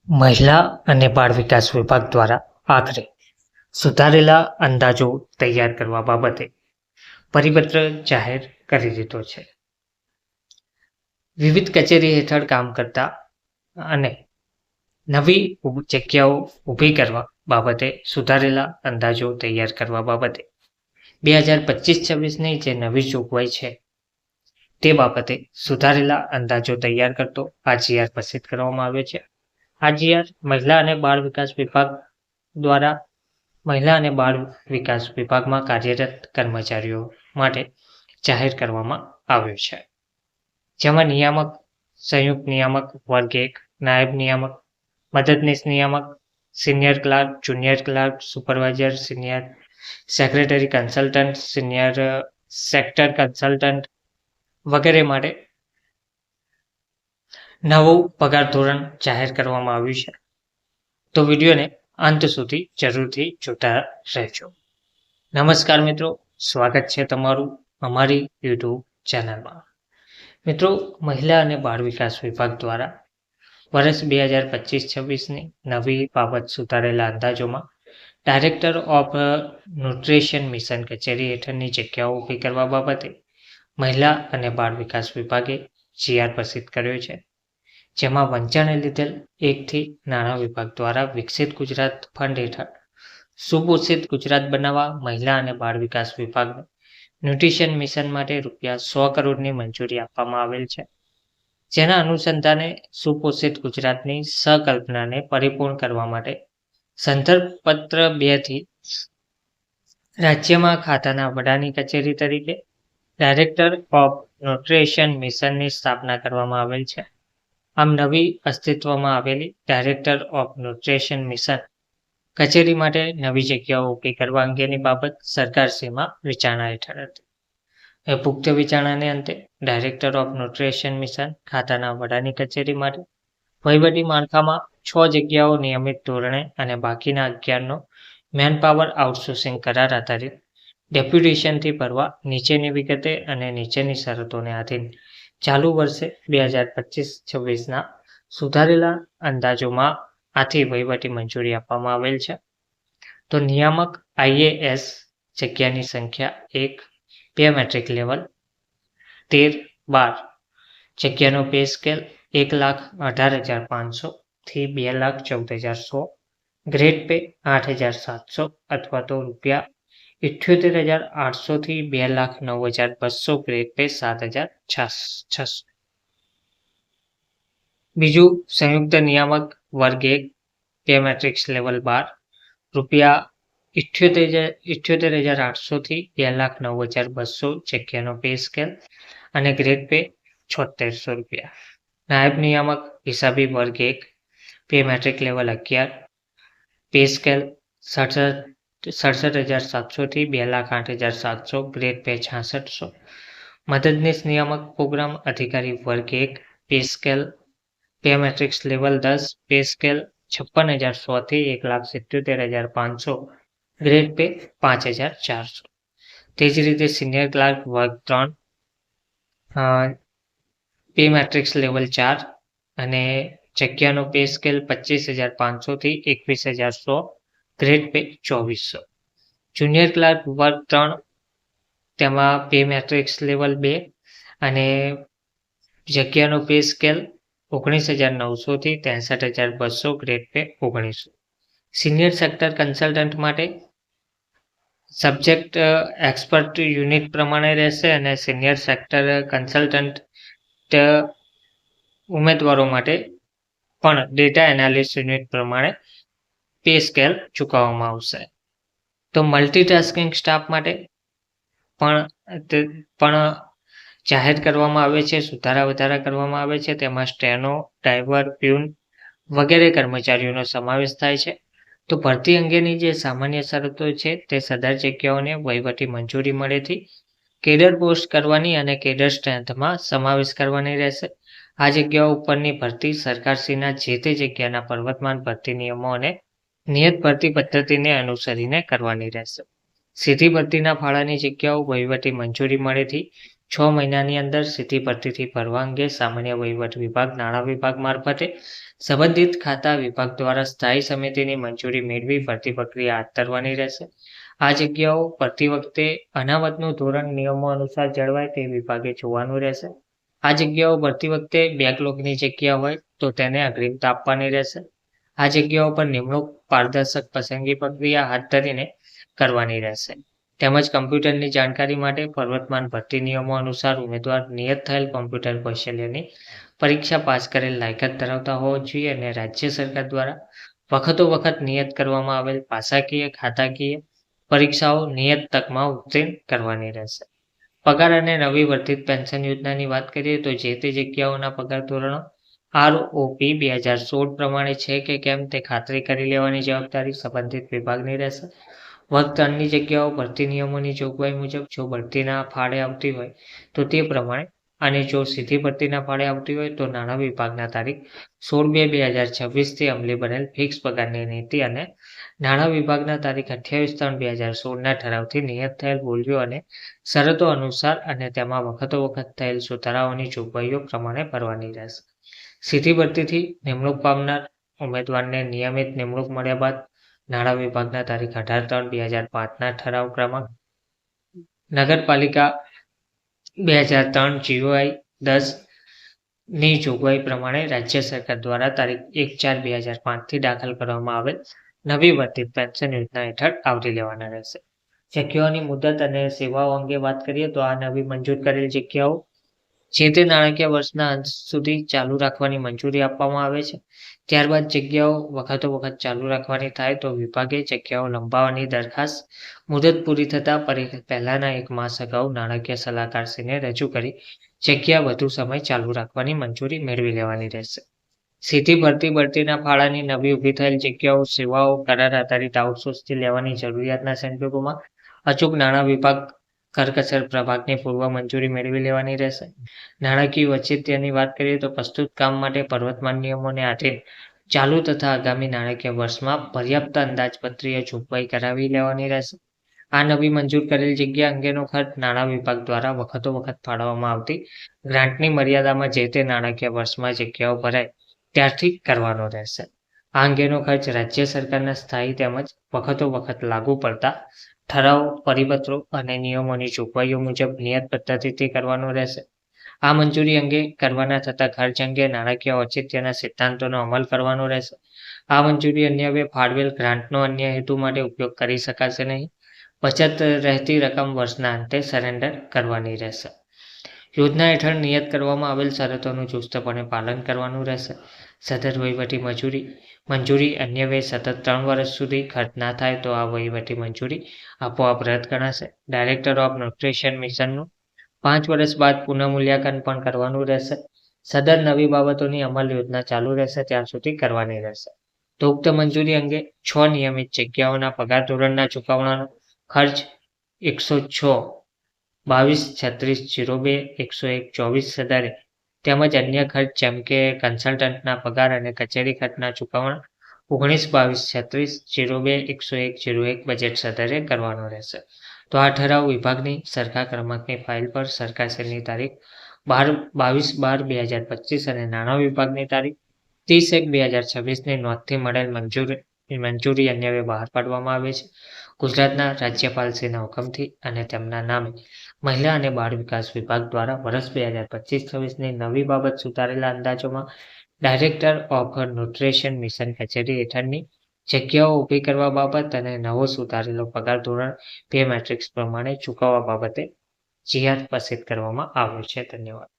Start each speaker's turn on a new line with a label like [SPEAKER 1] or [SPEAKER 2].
[SPEAKER 1] મહિલા અને બાળ વિકાસ વિભાગ દ્વારા આખરે સુધારેલા અંદાજો તૈયાર કરવા બાબતે પરિપત્ર જાહેર કરી દીધો છે. વિવિધ કચેરી હેઠળ કામ કરતા અને નવી જગ્યાઓ ઊભી કરવા બાબતે સુધારેલા અંદાજો તૈયાર કરવા બાબતે 2025-26ની જે નવી જોગવાઈ છે તે બાબતે સુધારેલા અંદાજો તૈયાર કરતો આ GR પ્રસિદ્ધ કરવામાં આવ્યો છે. આ GR મહિલા અને બાળ વિકાસ વિભાગ દ્વારા મહિલા અને બાળ વિકાસ વિભાગમાં કાર્યરત કર્મચારીઓ માટે જાહેર કરવામાં આવ્યો છે. જેમાં નિયામક, સંયુક્ત નિયામક, વર્ગ 1, નાયબ નિયામક, મદદનીશ નિયામક, senior clerk, junior clerk, supervisor, senior secretary consultant, senior sector consultant વગેરે માટે નવું પગાર ધોરણ જાહેર કરવામાં આવ્યું છે. તો વિડીયોને અંત સુધી જરૂરથી જોતા રહેજો. નમસ્કાર મિત્રો, સ્વાગત છે તમારું અમારી યુટ્યુબ ચેનલમાં. મિત્રો, મહિલા અને બાળ વિકાસ વિભાગ દ્વારા વર્ષ 2025-26ની નવી બાબત સુધારેલા અંદાજોમાં ડાયરેક્ટર ઓફ ન્યુટ્રિશન મિશન કચેરી હેઠળની જગ્યાઓ ઊભી કરવા બાબતે મહિલા અને બાળ વિકાસ વિભાગે GR પ્રસિદ્ધ કર્યો છે. જેમાં વંચાણે લીધેલ 1થી નાણાં વિભાગ દ્વારા વિકસિત ગુજરાત ફંડ હેઠળ સુપોષિત ગુજરાત બનાવવા મહિલા અને બાળ વિકાસ વિભાગને ન્યુટ્રિશન મિશન માટે ₹100 કરોડની મંજૂરી આપવામાં આવેલ છે. જેના અનુસંધાને સુપોષિત ગુજરાતની સંકલ્પનાને પરિપૂર્ણ કરવા માટે સંદર્ભ પત્ર 2થી રાજ્યમાં ખાતાના વડાની કચેરી તરીકે ડાયરેક્ટર ઓફ ન્યુટ્રિશન મિશનની સ્થાપના કરવામાં આવેલ છે. આમ નવી અસ્તિત્વમાં આવેલી ડાયરેક્ટર ઓફ ન્યુટ્રિશન મિશન કચેરી માટે નવી જગ્યાઓ ઊભી કરવા અંગેની બાબત સરકારશ્રીમાં વિચારણા હેઠળ હતી. પુખ્ત વિચારણાને અંતે ડાયરેક્ટર ઓફ ન્યુટ્રિશન મિશન ખાતાના વડાની કચેરી માટે વહીવટી માળખામાં 6 જગ્યાઓ નિયમિત ધોરણે અને બાકીના 11નો મેનપાવર આઉટસોર્સિંગ કરાર આધારિત ડેપ્યુટેશનથી ભરવા નીચેની વિગતે અને નીચેની શરતોને આધીન ચાલુ વર્ષે 2025-26ના સુધારેલા અંદાજોમાં આથી વહીવટી મંજૂરી આપવામાં આવેલ છે. તો નિયામક IAS જગ્યાની સંખ્યા 1, પે મેટ્રિક લેવલ 13-12, જગ્યાનો પે સ્કેલ 1,18,500 થી 2,14,100, ગ્રેડ પે 8,700 અથવા તો ₹78,800 થી 2,09,200, ગ્રેડ પે 7,600. બીજું સંયુક્ત નિયામક વર્ગ 1, પે મેટ્રિક્સ લેવલ 12, ₹78,800 થી 2,09,200, જગ્યાનો પે સ્કેલ અને ગ્રેડ પે ₹7600. નાયબ નિયામક હિસાબી વર્ગ 1, pay matrix level 11, pay scale 67,700 થી 2,08,700, ગ્રેડ પે 6600. મદદનીશ નિયામક પ્રોગ્રામ અધિકારી વર્ગ 1, pay scale pay matrix level 10, pay scale 56,100 થી 1,77,500, ગ્રેડ પે 5,400. તે જ રીતે સિનિયર ક્લાર્ક વર્ગ 3, પે મેટ્રિક્સ લેવલ 4 અને જગ્યાનો પે સ્કેલ 25,500 થી 21,100, ગ્રેડ પે 2,400. જુનિયર ક્લાર્ક વર્ગ 3, તેમાં પે મેટ્રિક્સ લેવલ 2 અને જગ્યાનો પે સ્કેલ 19,900 થી 63,200, grade pay 1900. Senior sector consultant માટે સબ્જેક્ટ એક્સપર્ટ યુનિટ પ્રમાણે રહેશે અને સિનિયર સેક્ટર કન્સલ્ટન્ટ ઉમેદવારો માટે પણ ડેટા એનાલિસ્ટ યુનિટ પ્રમાણે પે સ્કેલ ચૂકવવામાં આવશે. તો મલ્ટીટાસ્કિંગ સ્ટાફ માટે પણ જાહેર કરવામાં આવે છે, સુધારા વધારા કરવામાં આવે છે. તેમાં સ્ટેનો, ડ્રાઈવર, પ્યુન વગેરે કર્મચારીઓનો સમાવેશ થાય છે. તો ભરતી અંગેની જે સામાન્ય શરતો છે તે સદર જગ્યાઓને વહીવટી મંજૂરી મળેથી કેડર પોસ્ટ કરવાની અને કેડર સ્ટ્રેન્થમાં સમાવેશ કરવાની રહેશે. આ જગ્યાઓ ઉપરની ભરતી સરકારશ્રીના જે તે જગ્યાના પ્રવર્તમાન ભરતી નિયમો અને નિયત ભરતી પદ્ધતિને અનુસરીને કરવાની રહેશે. સીધી ભરતીના ફાળાની જગ્યાઓ વહીવટી મંજૂરી મળેથી 6 મહિનાની અંદર સીધી ભરતીથી ભરવા અંગે સામાન્ય વહીવટ વિભાગ, નાણાં વિભાગ મારફતે સંબંધિત ખાતા વિભાગ દ્વારા સ્થાયી સમિતિની મંજૂરી મેળવી ભરતી પ્રક્રિયા હાથ ધરવાની રહેશે. આ જગ્યાઓ ભરતી વખતે અનામતનું ધોરણ નિયમો અનુસાર જળવાય તે વિભાગે જોવાનું રહેશે. આ જગ્યાઓ ભરતી વખતે બેકલોગની જગ્યા હોય તો તેને અગ્રિમતા આપવાની રહેશે. આ જગ્યાઓ પર નિમણૂક પારદર્શક પસંદગી પ્રક્રિયા હાથ ધરીને કરવાની રહેશે. તેમજ કમ્પ્યુટરની જાણકારી માટે પ્રવર્તમાન ભરતી નિયમો અનુસાર ઉમેદવાર નિયત થયેલ કમ્પ્યુટર કૌશલ્યની પરીક્ષા પાસ કરેલ લાયકાત ધરાવતા હોવો જોઈએ અને રાજ્ય સરકાર દ્વારા વખત નિયત કરવામાં આવેલ ભાષાકીય, ખાતાકીય પરીક્ષાઓ નિયત તકમાં ઉત્તીર્ણ કરવાની રહેશે. પગાર અને નવી વર્ધિત પેન્શન યોજનાની વાત કરીએ તો જે તે જગ્યાઓના પગાર ધોરણો ROP 2016 પ્રમાણે છે કે કેમ તે ખાતરી કરી લેવાની જવાબદારી સંબંધિત વિભાગની રહેશે. વર્ગ 3ની જગ્યાઓ ભરતી નિયમોની જોગવાઈ મુજબ જો ભરતીના ફાળે આવતી હોય તો તે પ્રમાણે અને જો સીધી ભરતીના ફાળે આવતી હોય તો નાણાં વિભાગના તારીખ 16/2/2026થી અમલી બનેલ ફિક્સ પગારની નીતિ અને નાણાં વિભાગના તારીખ 28/3/2016ના ઠરાવથી નિયત થયેલ બોલીઓ અને શરતો અનુસાર અને તેમાં વખત થયેલ સુધારાઓની જોગવાઈઓ પ્રમાણે ભરવાની રહેશે. સીધી ભરતીથી નિમણૂક પામનાર ઉમેદવારને નિયમિત નિમણૂક મળ્યા બાદ નાણાં વિભાગના તારીખ 18/3/2005ના ઠરાવ ક્રમાંક નગરપાલિકા 2003 GOI 10ની જોગવાઈ પ્રમાણે રાજ્ય સરકાર દ્વારા તારીખ 1/4/2005થી દાખલ કરવામાં આવેલ નવી વર્ધિત પેન્શન યોજના હેઠળ આવરી લેવાના રહેશે. જગ્યાઓની મુદત અને સેવાઓ અંગે વાત કરીએ તો આ નવી મંજૂર કરેલ જગ્યાઓ જે તે નાણાકીય વર્ષના અંત સુધી ચાલુ રાખવાની મંજૂરી આપવામાં આવે છે. ત્યારબાદ જગ્યાઓ વખત ચાલુ રાખવાની થાય તો વિભાગે જગ્યાઓ લંબાવવાની દરખાસ્ત મુદત પૂરી થતાં પહેલાના 1 માસ અગાઉ નાણાકીય સલાહકારશ્રીને રજૂ કરી જગ્યા વધુ સમય ચાલુ રાખવાની મંજૂરી મેળવી લેવાની રહેશે. સીધી ભરતીના ફાળાની નવી ઊભી થયેલ જગ્યાઓ સેવાઓ કરાર આધારિત આઉટસોર્સથી લેવાની જરૂરિયાતના સંજોગોમાં અચૂક નાણાં વિભાગ કરકસર પ્રભાગની પૂર્વ મંજૂરી મેળવી લેવાની રહેશે. નાણાકીય વચેટિયાની વાત કરીએ તો પ્રસ્તુત કામ માટે પ્રવર્તમાન નિયમોને આધીન ચાલુ તથા આગામી નાણાકીય વર્ષમાં પર્યાપ્ત અંદાજપત્રીય જોગવાઈ કરાવી લેવાની રહેશે. આ નવી મંજૂર કરેલ જગ્યા અંગેનો ખર્ચ નાણાં વિભાગ દ્વારા વખત ફાળવવામાં આવતી ગ્રાન્ટની મર્યાદામાં જે તે નાણાકીય વર્ષમાં જગ્યાઓ ભરાય ત્યારથી કરવાનો રહેશે. આ અંગેનો ખર્ચ રાજ્ય સરકારના સ્થાયી તેમજ વખત લાગુ પડતા ઠરાવ, પરિપત્રો અને નિયમોની જોગવાઈઓ મુજબ નિયત પદ્ધતિથી કરવાનો રહેશે. આ મંજૂરી અંગે કરવાના થતા ખર્ચ અંગે નાણાકીય ઔચિત્યના સિદ્ધાંતોનો અમલ કરવાનો રહેશે. આ મંજૂરી અન્યથા ફાળવેલ ગ્રાન્ટનો અન્ય હેતુ માટે ઉપયોગ કરી શકાશે નહીં. બચત રહેતી રકમ વર્ષના અંતે સરેન્ડર કરવાની રહેશે. યોજના હેઠળ નિયત કરવામાં આવેલ શરતોનું ચુસ્તપણે પાલન કરવાનું રહેશે. સદર વહીવટી મંજૂરી અન્યથા સતત 3 વર્ષ સુધી ખર્ચ ના થાય તો આ વહીવટી મંજૂરી આપોઆપ રદ ગણાશે. ડાયરેક્ટર ઓફ ન્યુટ્રિશન મિશનનું 5 વર્ષ બાદ પુનઃમૂલ્યાંકન પણ કરવાનું રહેશે. સદર નવી બાબતોની અમલ યોજના ચાલુ રહેશે ત્યાં સુધી કરવાની રહેશે. તો ઉક્ત મંજૂરી અંગે 6 નિયમિત જગ્યાઓના પગાર ધોરણના ચૂકવણાનો ખર્ચ 106/22/36/02/101/24 સદરે તેમજ અન્ય ખર્ચ જેમ કે કન્સલ્ટન્ટના પગાર અને કચેરી ખર્ચના ચૂકવણા 19/22/36/02/101/01 બજેટ સદરે કરવાનો રહેશે. તો આ ઠરાવ વિભાગની સરખા ક્રમાંકની ફાઇલ પર સરકારશ્રીની તારીખ 22/12/2025 અને નાણાં વિભાગની તારીખ 30/1/2026ની નોંધથી મળેલ મંજૂરી અન્યથા બહાર પાડવામાં આવે છે. ગુજરાતના રાજ્યપાલશ્રીના હુકમથી અને તેમના નામે મહિલા અને બાળ વિકાસ વિભાગ દ્વારા વર્ષ 2025-26ની નવી બાબત સુધારેલા અંદાજોમાં ડાયરેક્ટર ઓફ ન્યુટ્રિશન મિશન કચેરી હેઠળની જગ્યાઓ ઊભી કરવા બાબત અને નવો સુધારેલો પગાર ધોરણ પે મેટ્રિક્સ પ્રમાણે ચૂકવવા બાબતે GR પ્રસિદ્ધ કરવામાં આવ્યો છે. ધન્યવાદ.